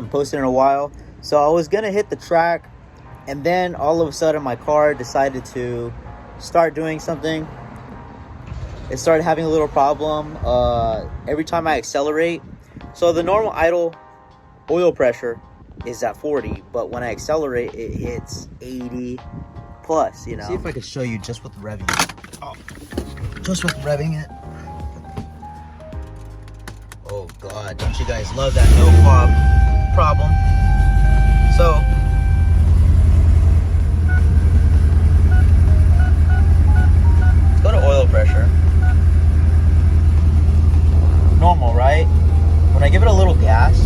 haven't posted in a while. So I was gonna hit the track, and then all of a sudden my car decided to start doing something. It started having a little problem every time I accelerate. So the normal idle oil pressure is at 40, but when I accelerate, it hits 80 plus, you know. See if I could show you just with revving it. Oh, just with revving it. Oh God, don't you guys love that no fob problem? So, let's go to oil pressure. Normal, right? When I give it a little gas,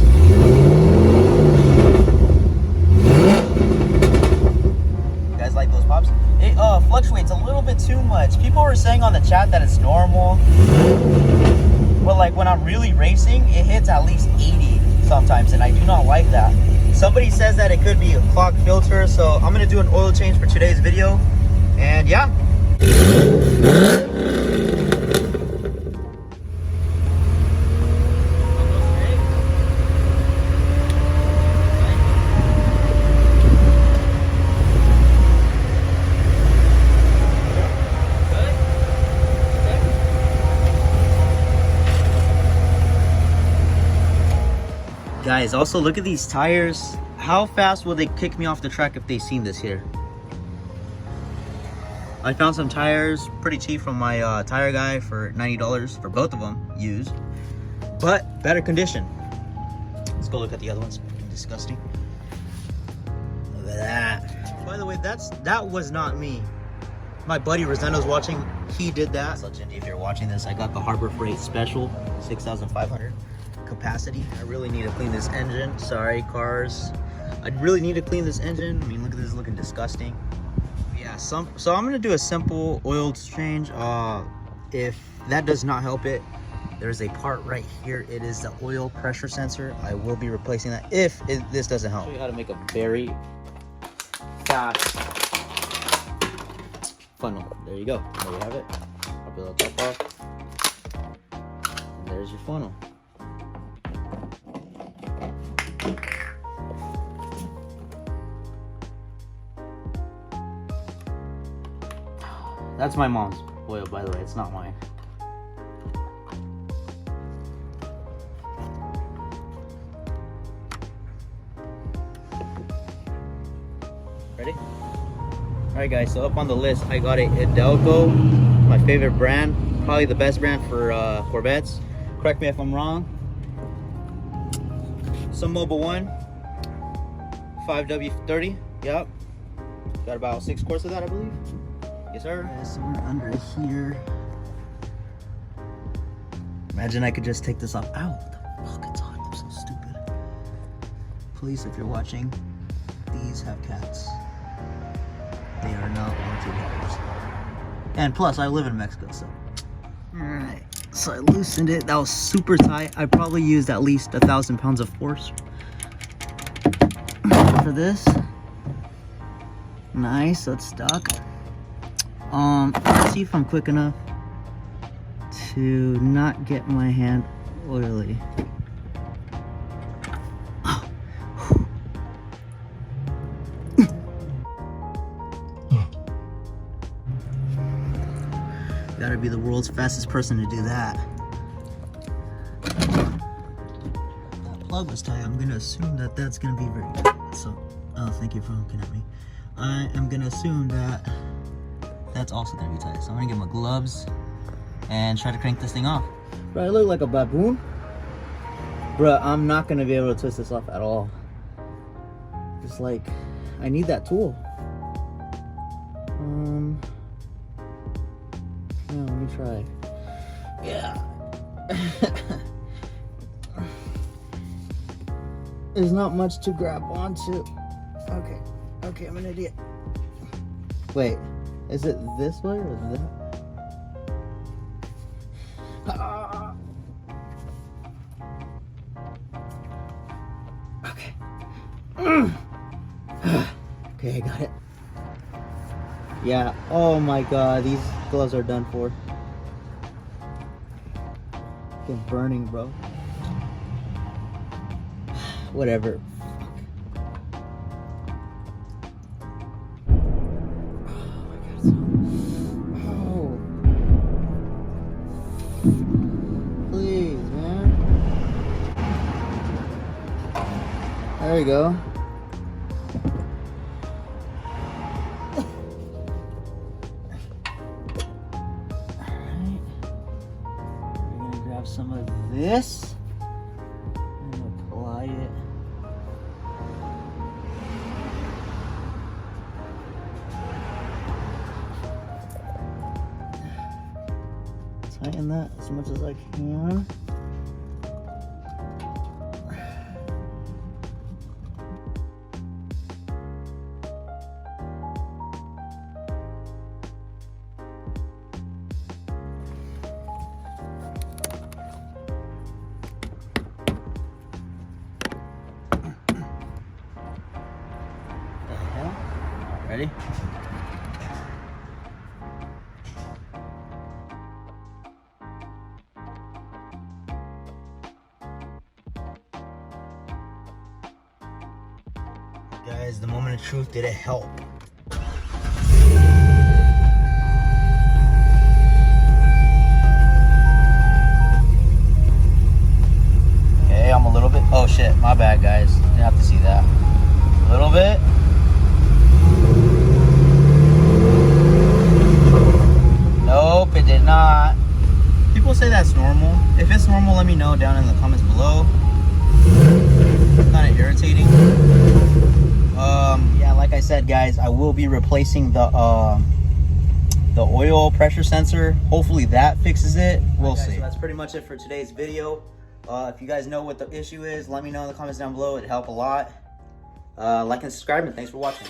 you guys like those pops? It fluctuates a little bit too much. People were saying on the chat that it's normal, but like when I'm really racing, it hits at least 80 sometimes, and I do not like that. Somebody says that it could be a clogged filter, so I'm gonna do an oil change for today's video, and yeah. Guys, also look at these tires. How fast will they kick me off the track if they've seen this here? I found some tires pretty cheap from my tire guy for $90 for both of them, used, but better condition. Let's go look at the other ones. Disgusting. Look at that. By the way, that was not me. My buddy Roseno's watching. He did that. So Gingy, if you're watching this, I got the Harbor Freight Special 6,500 capacity. I really need to clean this engine. Sorry, cars. I really need to clean this engine. I mean, look at this, looking disgusting. Yeah, so I'm gonna do a simple oil change. If that does not help it, there's a part right here. It is the oil pressure sensor. I will be replacing that if this doesn't help. I'll show you how to make a very fast funnel. There you go. There you have it. Pop your little top off. And there's your funnel. That's my mom's oil, by the way. It's not mine. Ready? Alright guys, so up on the list, I got a Hidalgo, my favorite brand. Probably the best brand for Corvettes. Correct me if I'm wrong. Some Mobile 1. 5W30. Yep. Got about 6 quarts of that, I believe. Yes, sir. Somewhere under here. Imagine I could just take this off. Ow, what the fuck, it's hot. I'm so stupid. Police, if you're watching, these have cats. They are not wanted neighbors. And plus, I live in Mexico, so. Alright, so I loosened it. That was super tight. I probably used at least 1,000 pounds of force for this. Nice, so it's stuck. Let's see if I'm quick enough to not get my hand oily. Gotta be the world's fastest person to do that. That plug was tight. I'm gonna assume that that's gonna be very tight. So, oh, thank you for looking at me. I am gonna assume that that's also gonna be tight. So I'm gonna get my gloves and try to crank this thing off. Bro, I look like a baboon. Bro, I'm not gonna be able to twist this off at all. Just like, I need that tool. Yeah, let me try. Yeah. There's not much to grab onto. Okay, I'm an idiot. Wait, is it this way or that? Okay. Okay, I got it. Yeah, oh my god, these gloves are done for. It's burning, bro. Whatever. There you go. Alright. We're gonna grab some of this and apply it. Tighten that as much as I can. Ready? Guys, the moment of truth, did it help? Okay, I'm a little bit, oh shit, my bad guys. Didn't have to see that. A little bit. Nope, it did not. People say that's normal. If it's normal, let me know down in the comments below. Kind of irritating. Yeah, like I said, guys, I will be replacing the oil pressure sensor. Hopefully that fixes it. We'll see. So that's pretty much it for today's video. If you guys know what the issue is, let me know in the comments down below. It'd help a lot. Like and subscribe, and thanks for watching.